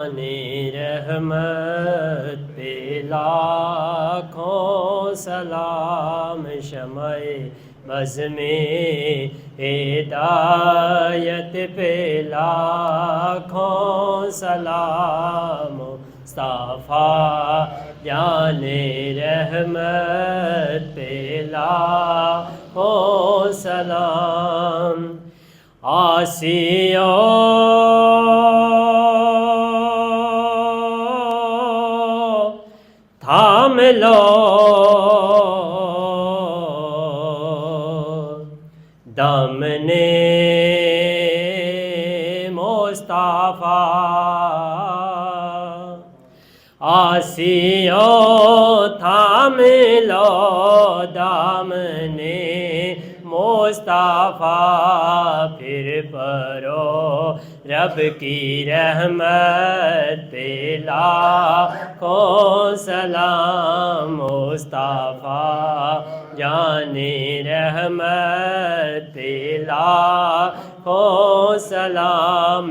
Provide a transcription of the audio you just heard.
رحمت پہ لاکھوں سلام، شمع بز میں ہدایت پہ لاکھوں سلام، مصطفیٰ جان رحمت پہ لاکھوں سلام۔ تھام لو دامن مصطفیٰ، آسیوں تھام لو دامن مصطفیٰ، پھر پرو رب کی رحمت پہ لاکھوں سلام، مصطفیٰ جان رحمت پہ لاکھوں سلام۔